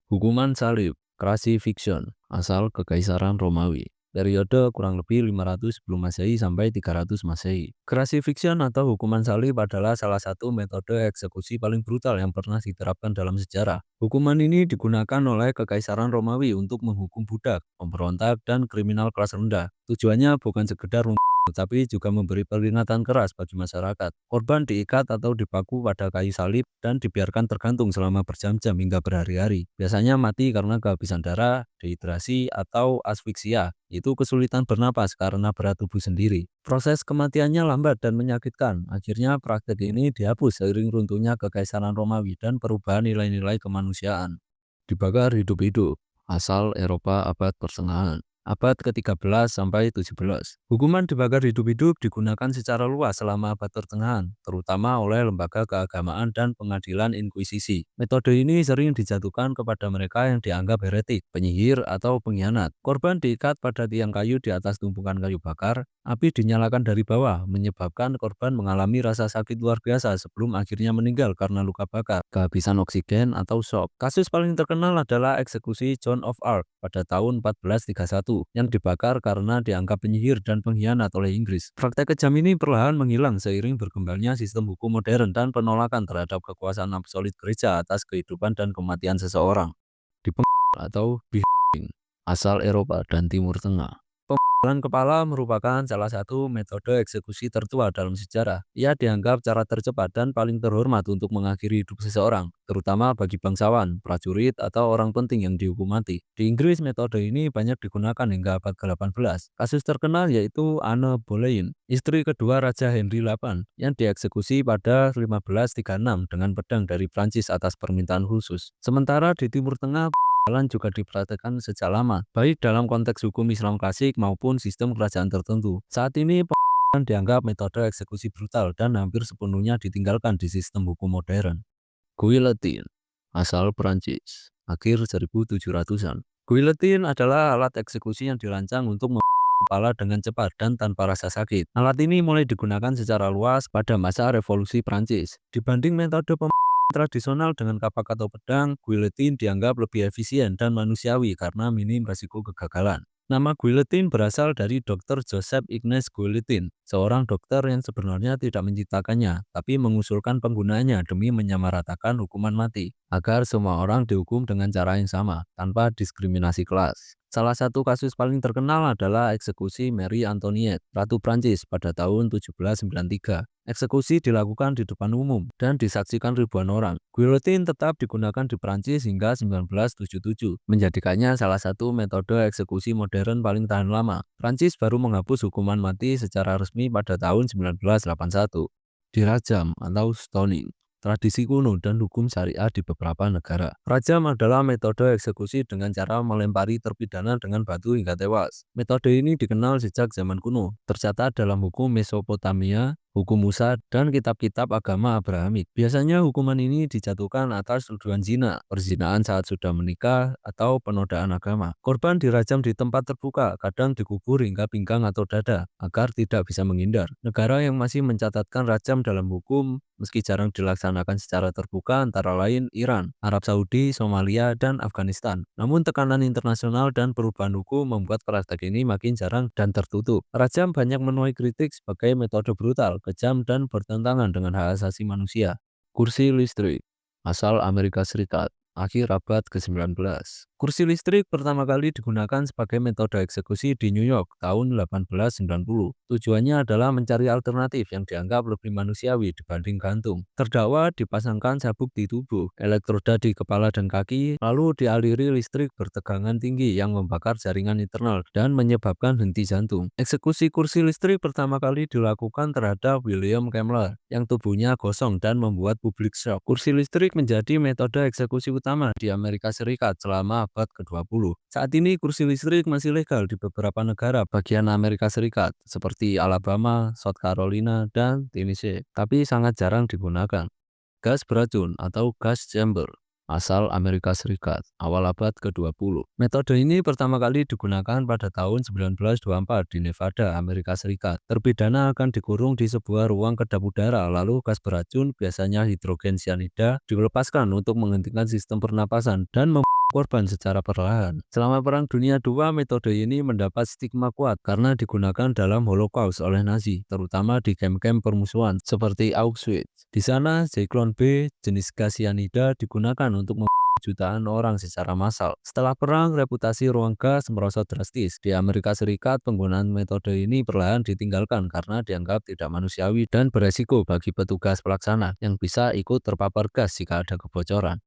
Hukuman salib, crucifixion, asal Kekaisaran Romawi. Periode kurang lebih 500 sebelum Masehi sampai 300 Masehi. Crucifixion atau hukuman salib adalah salah satu metode eksekusi paling brutal yang pernah diterapkan dalam sejarah. Hukuman ini digunakan oleh Kekaisaran Romawi untuk menghukum budak, pemberontak, dan kriminal kelas rendah. Tujuannya bukan sekedar tetapi juga memberi peringatan keras bagi masyarakat. Korban diikat atau dipaku pada kayu salib dan dibiarkan tergantung selama berjam-jam hingga berhari-hari. Biasanya mati karena kehabisan darah, dehidrasi, atau asfiksia. Itu kesulitan bernapas karena berat tubuh sendiri. Proses kematiannya lambat dan menyakitkan. Akhirnya praktek ini dihapus seiring runtuhnya Kekaisaran Romawi dan perubahan nilai-nilai kemanusiaan. Dibakar hidup-hidup, asal Eropa abad pertengahan. Abad ke-13 sampai 17. Hukuman dibakar hidup-hidup digunakan secara luas selama abad pertengahan, terutama oleh lembaga keagamaan dan pengadilan inkuisisi. Metode ini sering dijatuhkan kepada mereka yang dianggap heretik, penyihir, atau pengkhianat. Korban diikat pada tiang kayu di atas tumpukan kayu bakar, api dinyalakan dari bawah, menyebabkan korban mengalami rasa sakit luar biasa sebelum akhirnya meninggal karena luka bakar, kehabisan oksigen, atau shock. Kasus paling terkenal adalah eksekusi Joan of Arc pada tahun 1431 yang dibakar karena dianggap penyihir dan pengkhianat oleh Inggris. Praktek kejam ini perlahan menghilang seiring berkembangnya sistem hukum modern dan penolakan terhadap kekuasaan absolut gereja atas kehidupan dan kematian seseorang. Dipenggal atau beheading, asal Eropa dan Timur Tengah. Pemenggalan kepala merupakan salah satu metode eksekusi tertua dalam sejarah. Ia dianggap cara tercepat dan paling terhormat untuk mengakhiri hidup seseorang, terutama bagi bangsawan, prajurit, atau orang penting yang dihukum mati. Di Inggris, metode ini banyak digunakan hingga abad ke-18. Kasus terkenal yaitu Anne Boleyn, istri kedua Raja Henry VIII, yang dieksekusi pada 1536 dengan pedang dari Prancis atas permintaan khusus. Sementara di Timur Tengah, juga dipraktekkan sejak lama, baik dalam konteks hukum Islam klasik maupun sistem kerajaan tertentu. Saat ini, pengadilan dianggap metode eksekusi brutal dan hampir sepenuhnya ditinggalkan di sistem hukum modern. Guillotine, asal Perancis, akhir 1700-an. Guillotine adalah alat eksekusi yang dirancang untuk memotong kepala dengan cepat dan tanpa rasa sakit. Alat ini mulai digunakan secara luas pada masa revolusi Prancis. Dibanding metode tradisional dengan kapak atau pedang, guillotine dianggap lebih efisien dan manusiawi karena minim risiko kegagalan. Nama guillotine berasal dari Dr. Joseph Ignace Guillotin, seorang dokter yang sebenarnya tidak menciptakannya, tapi mengusulkan penggunaannya demi menyamaratakan hukuman mati, agar semua orang dihukum dengan cara yang sama, tanpa diskriminasi kelas. Salah satu kasus paling terkenal adalah eksekusi Marie Antoinette, Ratu Prancis pada tahun 1793. Eksekusi dilakukan di depan umum dan disaksikan ribuan orang. Guillotine tetap digunakan di Prancis hingga 1977, menjadikannya salah satu metode eksekusi modern paling tahan lama. Prancis baru menghapus hukuman mati secara resmi pada tahun 1981. Dirajam atau stoning, tradisi kuno dan hukum syariah di beberapa negara. Rajam adalah metode eksekusi dengan cara melempari terpidana dengan batu hingga tewas. Metode ini dikenal sejak zaman kuno, tercatat dalam hukum Mesopotamia, hukum Musa, dan kitab-kitab agama Abrahamik. Biasanya hukuman ini dijatuhkan atas tuduhan zina, perzinaan saat sudah menikah, atau penodaan agama. Korban dirajam di tempat terbuka, kadang dikubur hingga pinggang atau dada, agar tidak bisa menghindar. Negara yang masih mencatatkan rajam dalam hukum, meski jarang dilaksanakan secara terbuka, antara lain Iran, Arab Saudi, Somalia, dan Afghanistan. Namun tekanan internasional dan perubahan hukum membuat praktek ini makin jarang dan tertutup. Rajam banyak menuai kritik sebagai metode brutal, kejam, dan bertentangan dengan hak asasi manusia. Kursi listrik, asal Amerika Serikat, akhir abad ke-19. Kursi listrik pertama kali digunakan sebagai metode eksekusi di New York tahun 1890. Tujuannya adalah mencari alternatif yang dianggap lebih manusiawi dibanding gantung. Terdakwa dipasangkan sabuk di tubuh, elektroda di kepala dan kaki, lalu dialiri listrik bertegangan tinggi yang membakar jaringan internal dan menyebabkan henti jantung. Eksekusi kursi listrik pertama kali dilakukan terhadap William Kemmler yang tubuhnya gosong dan membuat publik shock. Kursi listrik menjadi metode eksekusi utama di Amerika Serikat selama abad ke-20. Saat ini kursi listrik masih legal di beberapa negara bagian Amerika Serikat seperti Alabama, South Carolina, dan Tennessee, tapi sangat jarang digunakan. Gas beracun atau gas chamber, asal Amerika Serikat, awal abad ke-20. Metode ini pertama kali digunakan pada tahun 1924 di Nevada, Amerika Serikat. Terpidana akan dikurung di sebuah ruang kedap udara, lalu gas beracun, biasanya hidrogen cyanida, dilepaskan untuk menghentikan sistem pernapasan dan korban secara perlahan. Selama Perang Dunia II, metode ini mendapat stigma kuat karena digunakan dalam Holocaust oleh Nazi, terutama di kamp-kamp permusuhan seperti Auschwitz. Di sana, Zyklon B, jenis gas cyanida, digunakan untuk membunuh jutaan orang secara massal. Setelah perang, reputasi ruang gas merosot drastis. Di Amerika Serikat, penggunaan metode ini perlahan ditinggalkan karena dianggap tidak manusiawi dan beresiko bagi petugas pelaksana yang bisa ikut terpapar gas jika ada kebocoran.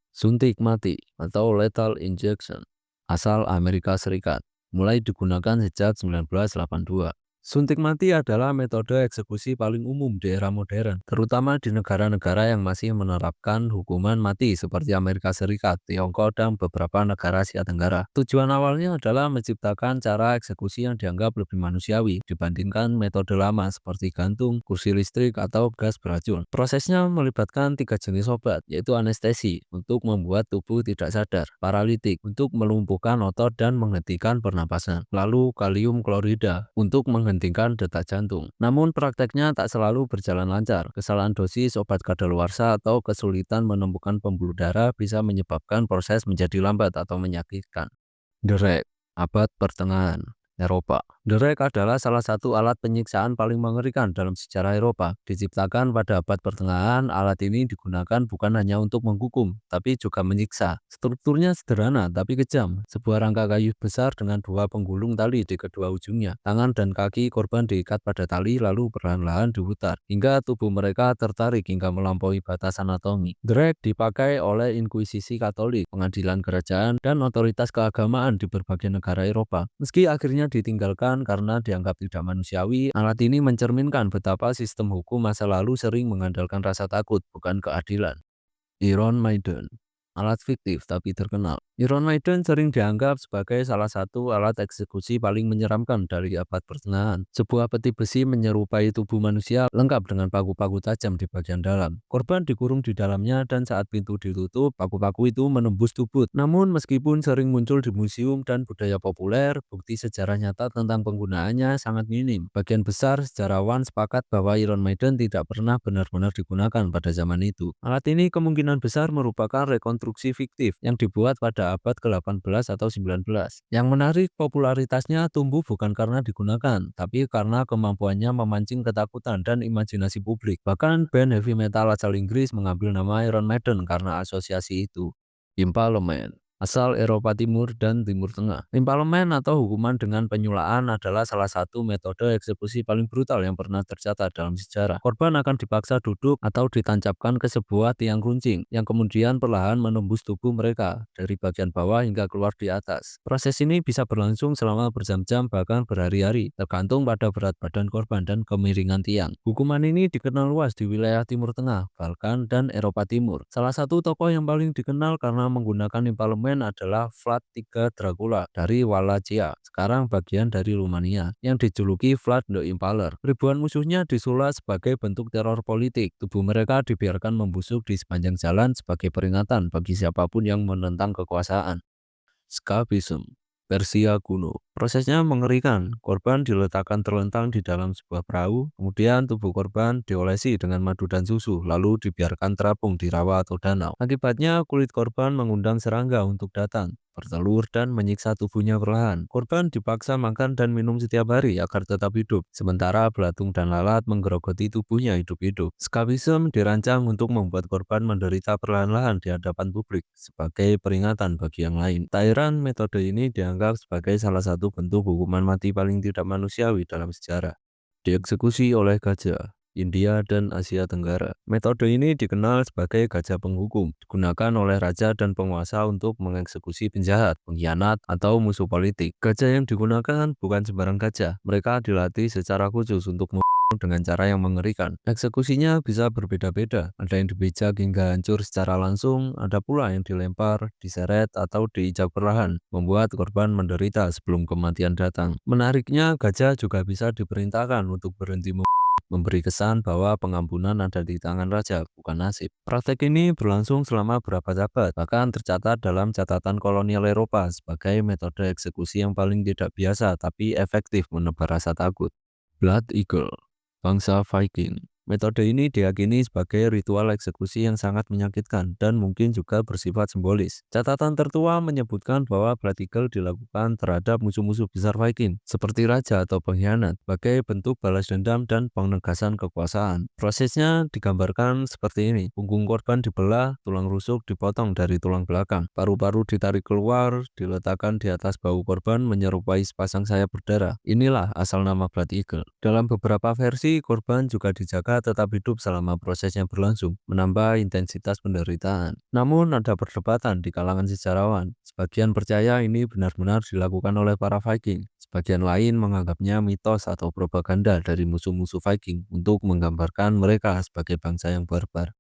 Suntik mati atau lethal injection asal Amerika Serikat mulai digunakan sejak 1982. Suntik mati adalah metode eksekusi paling umum di era modern, terutama di negara-negara yang masih menerapkan hukuman mati seperti Amerika Serikat, Tiongkok, dan beberapa negara Asia Tenggara. Tujuan awalnya adalah menciptakan cara eksekusi yang dianggap lebih manusiawi dibandingkan metode lama seperti gantung, kursi listrik, atau gas beracun. Prosesnya melibatkan 3 jenis obat, yaitu anestesi untuk membuat tubuh tidak sadar, paralitik untuk melumpuhkan otot dan menghentikan pernapasan, lalu kalium klorida untuk menghentikan detak jantung. Namun prakteknya tak selalu berjalan lancar. Kesalahan dosis obat kadaluarsa atau kesulitan menemukan pembuluh darah bisa menyebabkan proses menjadi lambat atau menyakitkan. Derek, abad pertengahan Eropa. Derek adalah salah satu alat penyiksaan paling mengerikan dalam sejarah Eropa. Diciptakan pada abad pertengahan, alat ini digunakan bukan hanya untuk menghukum, tapi juga menyiksa. Strukturnya sederhana tapi kejam. Sebuah rangka kayu besar dengan 2 penggulung tali di kedua ujungnya. Tangan dan kaki korban diikat pada tali lalu perlahan-lahan diputar, hingga tubuh mereka tertarik hingga melampaui batas anatomi. Derek dipakai oleh Inkuisisi Katolik, pengadilan kerajaan, dan otoritas keagamaan di berbagai negara Eropa. Meski akhirnya ditinggalkan karena dianggap tidak manusiawi, alat ini mencerminkan betapa sistem hukum masa lalu sering mengandalkan rasa takut, bukan keadilan. Iron Maiden, alat fiktif tapi terkenal. Iron Maiden sering dianggap sebagai salah satu alat eksekusi paling menyeramkan dari abad pertengahan. Sebuah peti besi menyerupai tubuh manusia lengkap dengan paku-paku tajam di bagian dalam. Korban dikurung di dalamnya dan saat pintu ditutup, paku-paku itu menembus tubuh. Namun meskipun sering muncul di museum dan budaya populer, bukti sejarah nyata tentang penggunaannya sangat minim. Bagian besar sejarawan sepakat bahwa Iron Maiden tidak pernah benar-benar digunakan pada zaman itu. Alat ini kemungkinan besar merupakan rekonstruksi fiktif yang dibuat pada abad ke-18 atau 19. Yang menarik, popularitasnya tumbuh bukan karena digunakan, tapi karena kemampuannya memancing ketakutan dan imajinasi publik. Bahkan band heavy metal asal Inggris mengambil nama Iron Maiden karena asosiasi itu. Impalement asal Eropa Timur dan Timur Tengah. Impalement atau hukuman dengan penyulaan adalah salah satu metode eksekusi paling brutal yang pernah tercatat dalam sejarah. Korban akan dipaksa duduk atau ditancapkan ke sebuah tiang runcing yang kemudian perlahan menembus tubuh mereka dari bagian bawah hingga keluar di atas. Proses ini bisa berlangsung selama berjam-jam bahkan berhari-hari, tergantung pada berat badan korban dan kemiringan tiang. Hukuman ini dikenal luas di wilayah Timur Tengah, Balkan, dan Eropa Timur. Salah satu tokoh yang paling dikenal karena menggunakan impalement adalah Vlad III Dracula dari Wallachia, sekarang bagian dari Rumania, yang dijuluki Vlad the Impaler. Ribuan musuhnya disulap sebagai bentuk teror politik. Tubuh mereka dibiarkan membusuk di sepanjang jalan sebagai peringatan bagi siapapun yang menentang kekuasaan. Scapism, Persia kuno. Prosesnya mengerikan. Korban diletakkan terlentang di dalam sebuah perahu, kemudian tubuh korban diolesi dengan madu dan susu, lalu dibiarkan terapung di rawa atau danau. Akibatnya, kulit korban mengundang serangga untuk datang, bertelur, dan menyiksa tubuhnya perlahan. Korban dipaksa makan dan minum setiap hari agar tetap hidup, sementara belatung dan lalat menggerogoti tubuhnya hidup-hidup. Scapism dirancang untuk membuat korban menderita perlahan-lahan di hadapan publik, sebagai peringatan bagi yang lain. Tak heran, metode ini dianggap sebagai salah satu bentuk hukuman mati paling tidak manusiawi dalam sejarah. Dieksekusi oleh gajah. India dan Asia Tenggara. Metode ini dikenal sebagai gajah penghukum, digunakan oleh raja dan penguasa untuk mengeksekusi penjahat, pengkhianat, atau musuh politik. Gajah yang digunakan bukan sembarang gajah, mereka dilatih secara khusus untuk dengan cara yang mengerikan. Eksekusinya bisa berbeda-beda, ada yang dibijak hingga hancur secara langsung, ada pula yang dilempar, diseret, atau diinjak perlahan, membuat korban menderita sebelum kematian datang. Menariknya, gajah juga bisa diperintahkan untuk berhenti memberi kesan bahwa pengampunan ada di tangan raja, bukan nasib. Praktek ini berlangsung selama berapa abad, bahkan tercatat dalam catatan kolonial Eropa sebagai metode eksekusi yang paling tidak biasa tapi efektif menebar rasa takut. Blood Eagle, bangsa Viking. Metode ini diyakini sebagai ritual eksekusi yang sangat menyakitkan dan mungkin juga bersifat simbolis. Catatan tertua menyebutkan bahwa blood eagle dilakukan terhadap musuh-musuh besar Viking, seperti raja atau pengkhianat, sebagai bentuk balas dendam dan penegasan kekuasaan. Prosesnya digambarkan seperti ini: punggung korban dibelah, tulang rusuk dipotong dari tulang belakang, paru-paru ditarik keluar, diletakkan di atas bahu korban menyerupai sepasang sayap berdarah. Inilah asal nama blood eagle. Dalam beberapa versi, korban juga dijaga tetap hidup selama prosesnya berlangsung, menambah intensitas penderitaan. Namun ada perdebatan di kalangan sejarawan. Sebagian percaya ini benar-benar dilakukan oleh para Viking. Sebagian lain menganggapnya mitos atau propaganda dari musuh-musuh Viking untuk menggambarkan mereka sebagai bangsa yang barbar.